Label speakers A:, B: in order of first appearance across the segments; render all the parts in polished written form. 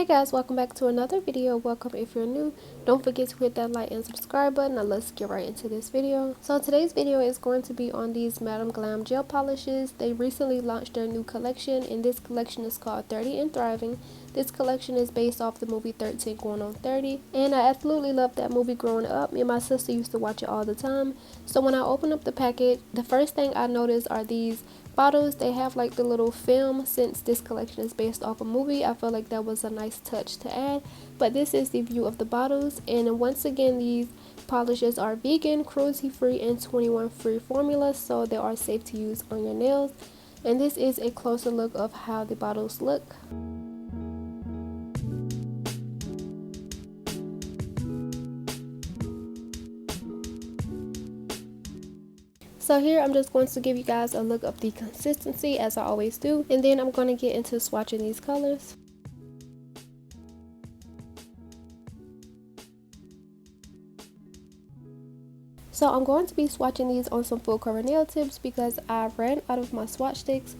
A: guys, welcome back to another video. Welcome if you're new. Don't forget to hit that like and subscribe button. Now let's get right into this video. So today's video is going to be on these Madam Glam gel polishes. They recently launched their new collection, and this collection is called 30 and Thriving. This collection is based off the movie 13 going on 30, and I absolutely loved that movie growing up. Me and my sister used to watch it all the time. So when I opened up the package, the first thing I noticed are these bottles. They have like the little film. Since this collection is based off a movie, I feel like that was a nice touch to add. But this is the view of the bottles, and once again, these polishes are vegan, cruelty free, and 21 free formulas, so they are safe to use on your nails. And this is a closer look of how the bottles look. So here I'm just going to give you guys a look of the consistency as I always do, and then I'm going to get into swatching these colors. So I'm going to be swatching these on some full cover nail tips because I ran out of my swatch sticks.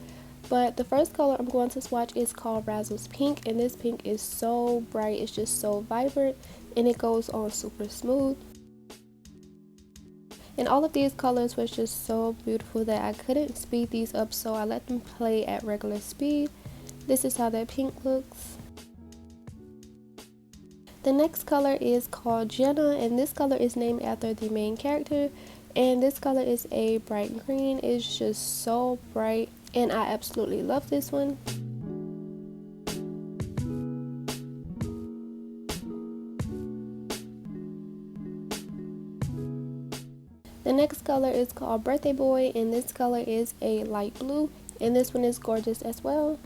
A: But the first color I'm going to swatch is called Razzles Pink, and this pink is so bright, it's just so vibrant, and it goes on super smooth. And all of these colors was just so beautiful that I couldn't speed these up, so I let them play at regular speed. This is how that pink looks. The next color is called Jenna, and this color is named after the main character, and this color is a bright green. It's just so bright, and I absolutely love this one. The next color is called Birthday Boy, and this color is a light blue, and this one is gorgeous as well.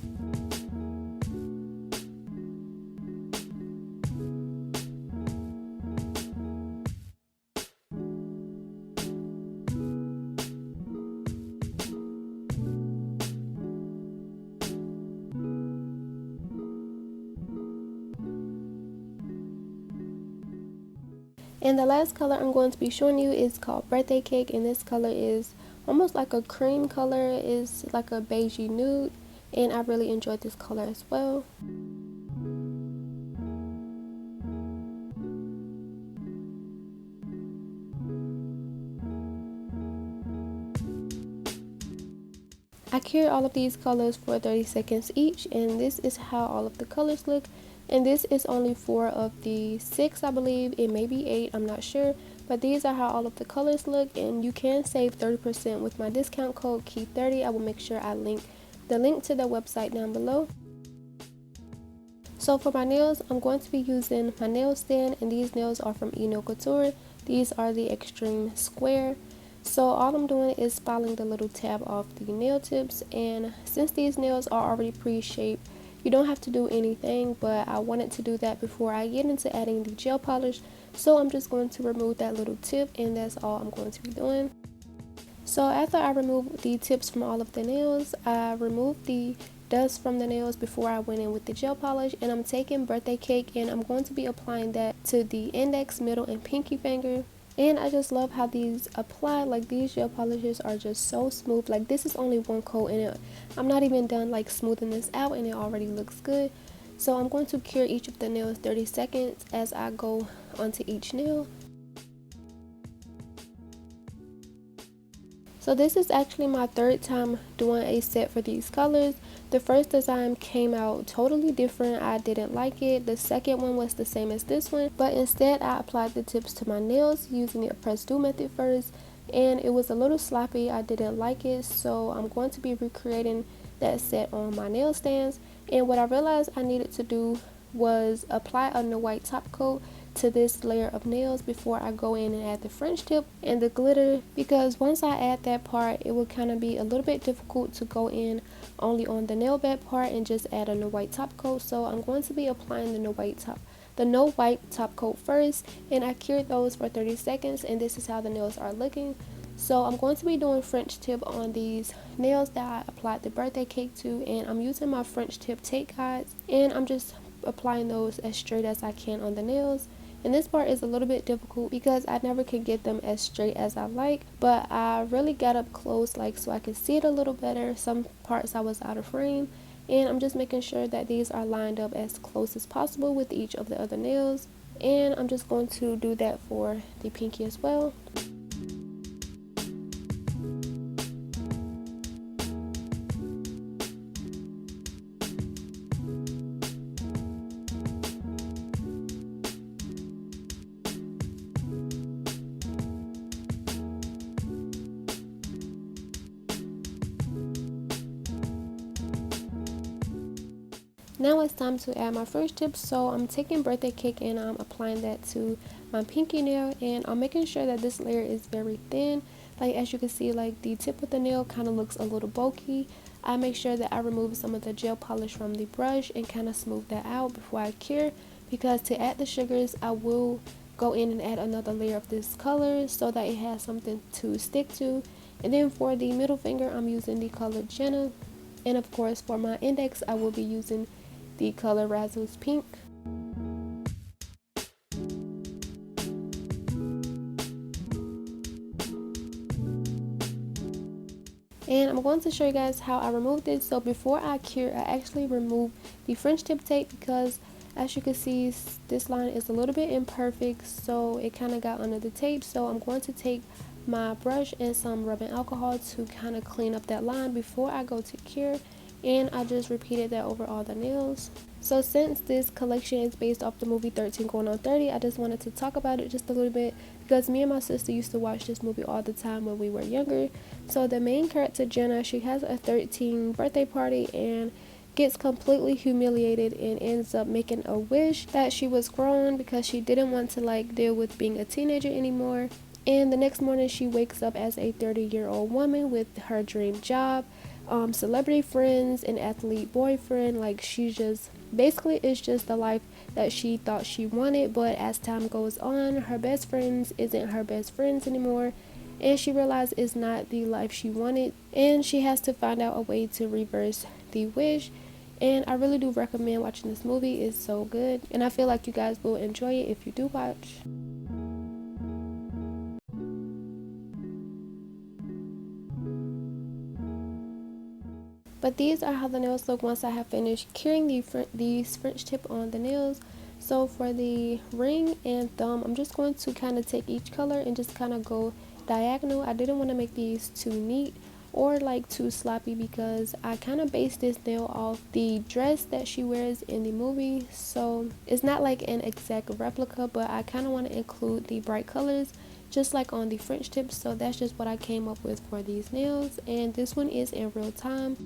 A: And the last color I'm going to be showing you is called Birthday Cake, and this color is almost like a cream color. It's like a beigey nude, and I really enjoyed this color as well. I cured all of these colors for 30 seconds each, and this is how all of the colors look. And this is only 4 of the 6, I believe. It may be 8, I'm not sure. But these are how all of the colors look, and you can save 30% with my discount code KEY30. I will make sure I link the link to the website down below. So for my nails, I'm going to be using my nail stand, and these nails are from Enailcoutoure. These are the extreme square. So all I'm doing is filing the little tab off the nail tips, and since these nails are already pre-shaped, you don't have to do anything, but I wanted to do that before I get into adding the gel polish. So I'm just going to remove that little tip, and that's all I'm going to be doing. So after I removed the tips from all of the nails, I removed the dust from the nails before I went in with the gel polish, and I'm taking Birthday Cake and I'm going to be applying that to the index, middle, and pinky finger. And I just love how these apply. Like, these gel polishes are just so smooth. Like, this is only one coat, and I'm not even done like smoothing this out, and it already looks good. So I'm going to cure each of the nails 30 seconds as I go onto each nail. So this is actually my 3rd time doing a set for these colors. The first design came out totally different. I didn't like it. The second one was the same as this one, but instead I applied the tips to my nails using the press do method first, and it was a little sloppy. I didn't like it, so I'm going to be recreating that set on my nail stands. And what I realized I needed to do was apply a no white top coat to this layer of nails before I go in and add the French tip and the glitter, because once I add that part, it will kind of be a little bit difficult to go in only on the nail bed part and just add a no white top coat. So I'm going to be applying the no white top coat first, and I cured those for 30 seconds, and this is how the nails are looking. So I'm going to be doing French tip on these nails that I applied the Birthday Cake to, and I'm using my French tip tape guides, and I'm just applying those as straight as I can on the nails. And this part is a little bit difficult because I never could get them as straight as I like, but I really got up close like so I could see it a little better. Some parts I was out of frame, And I'm just making sure that these are lined up as close as possible with each of the other nails. And I'm just going to do that for the pinky as well. Now it's time to add my first tip. So I'm taking birthday cake and I'm applying that to my pinky nail, and I'm making sure that this layer is very thin. Like as you can see, like the tip of the nail kind of looks a little bulky. I make sure that I remove some of the gel polish from the brush and kind of smooth that out before I cure, because to add the sugars I will go in and add another layer of this color so that it has something to stick to. And then for the middle finger I'm using the color Jenna, and of course for my index I will be using the color Razzles Pink. And I'm going to show you guys how I removed it. So before I cure, I actually removed the French tip tape, because as you can see this line is a little bit imperfect, so it kind of got under the tape. So I'm going to take my brush and some rubbing alcohol to kind of clean up that line before I go to cure, and I just repeated that over all the nails. So since this collection is based off the movie 13 Going on 30, I just wanted to talk about it just a little bit, because me and my sister used to watch this movie all the time when we were younger. So the main character Jenna, she has a 13th birthday party and gets completely humiliated and ends up making a wish that she was grown, because she didn't want to like deal with being a teenager anymore. And the next morning she wakes up as a 30-year-old woman with her dream job, celebrity friends, and athlete boyfriend. Like she just basically it's just the life that she thought she wanted. But as time goes on, her best friends isn't her best friends anymore, and she realized it's not the life she wanted, and she has to find out a way to reverse the wish. And I really do recommend watching this movie. It's so good, and I feel like you guys will enjoy it if you do watch. But these are how the nails look once I have finished curing these French tip on the nails. So for the ring and thumb, I'm just going to kind of take each color and just kind of go diagonal. I didn't want to make these too neat or like too sloppy, because I kind of based this nail off the dress that she wears in the movie. So it's not like an exact replica, but I kind of want to include the bright colors just like on the French tips. So that's just what I came up with for these nails, and this one is in real time.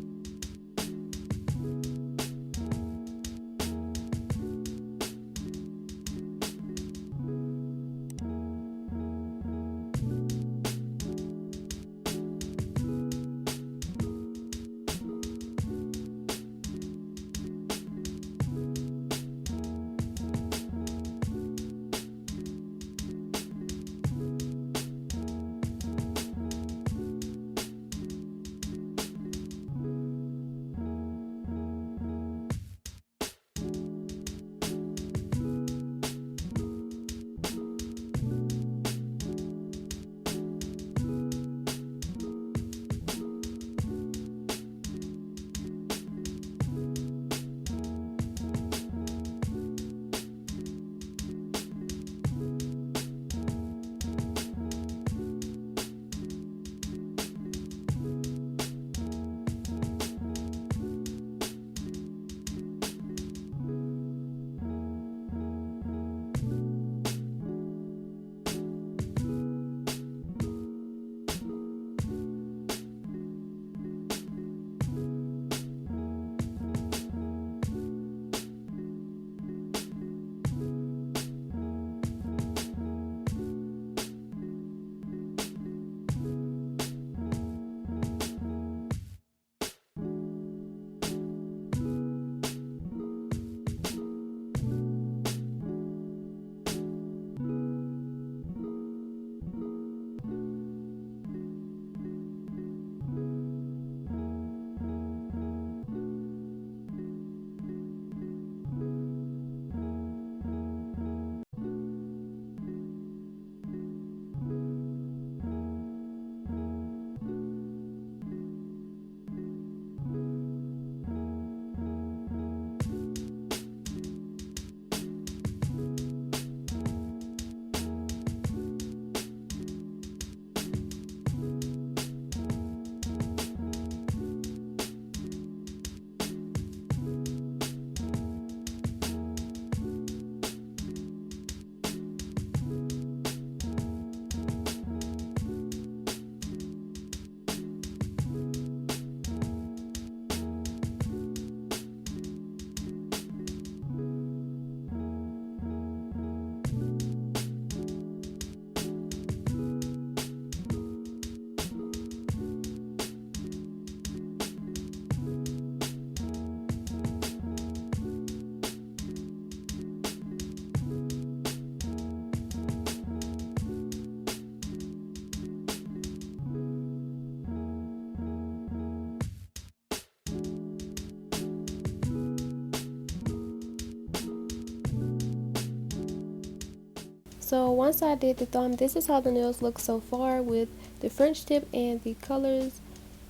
A: So once I did the thumb, this is how the nails look so far with the French tip and the colors.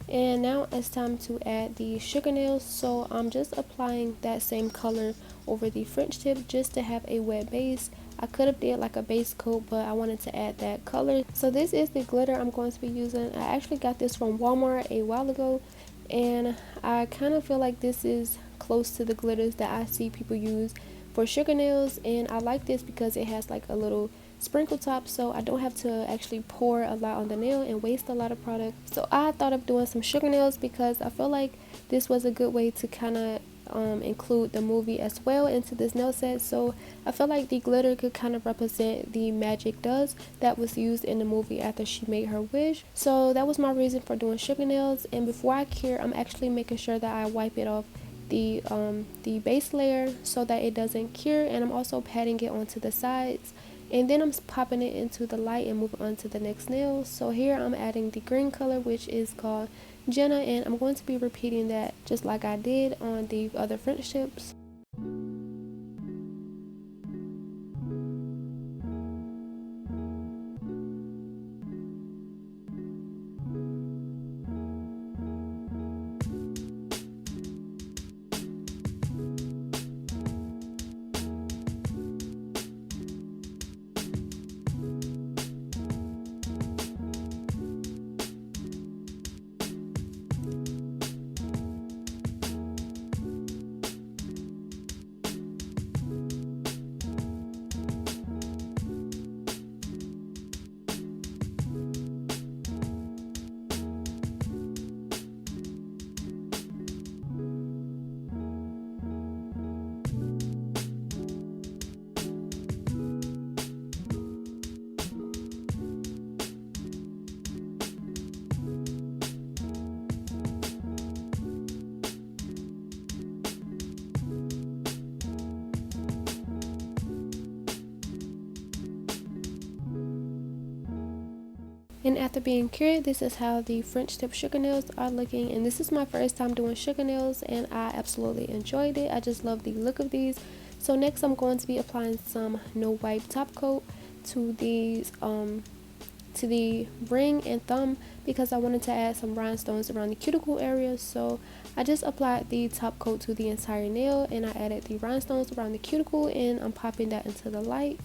A: And now it's time to add the sugar nails. So I'm just applying that same color over the French tip just to have a wet base. I could have did like a base coat, but I wanted to add that color. So this is the glitter I'm going to be using. I actually got this from Walmart a while ago, and I kind of feel like this is close to the glitters that I see people use for sugar nails, and I like this because it has like a little sprinkle top, so I don't have to actually pour a lot on the nail and waste a lot of product. So I thought of doing some sugar nails because I feel like this was a good way to kind of include the movie as well into this nail set. So I feel like the glitter could kind of represent the magic dust that was used in the movie after she made her wish. So that was my reason for doing sugar nails. And before I cure, I'm actually making sure that I wipe it off the base layer so that it doesn't cure, and I'm also patting it onto the sides, and then I'm popping it into the light and moving on to the next nail. So here I'm adding the green color, which is called Jenna, and I'm going to be repeating that just like I did on the other French tips. And after being cured, this is how the French tip sugar nails are looking. And this is my first time doing sugar nails, and I absolutely enjoyed it. I just love the look of these. So next I'm going to be applying some no wipe top coat to these to the ring and thumb because I wanted to add some rhinestones around the cuticle area. So I just applied the top coat to the entire nail, and I added the rhinestones around the cuticle, and I'm popping that into the light.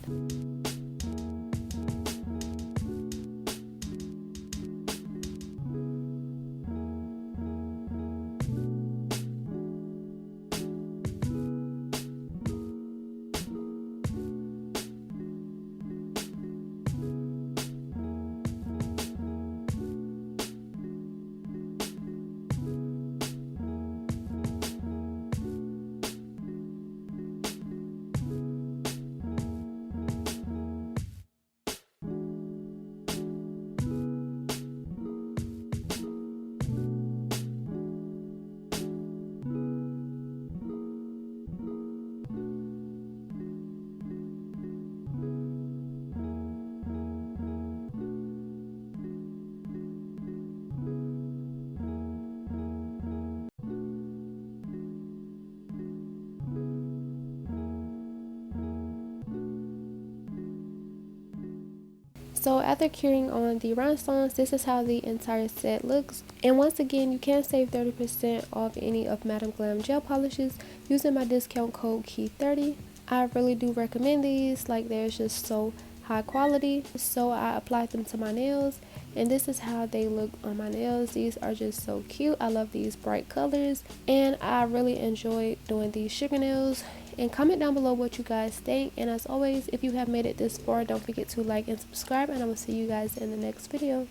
A: So after curing on the rhinestones, this is how the entire set looks. And once again, you can save 30% off any of Madam Glam gel polishes using my discount code KEY30. I really do recommend these, like they're just so high quality. So I applied them to my nails, and this is how they look on my nails. These are just so cute. I love these bright colors, and I really enjoy doing these sugar nails. And comment down below what you guys think, and as always, if you have made it this far, don't forget to like and subscribe, and I will see you guys in the next video.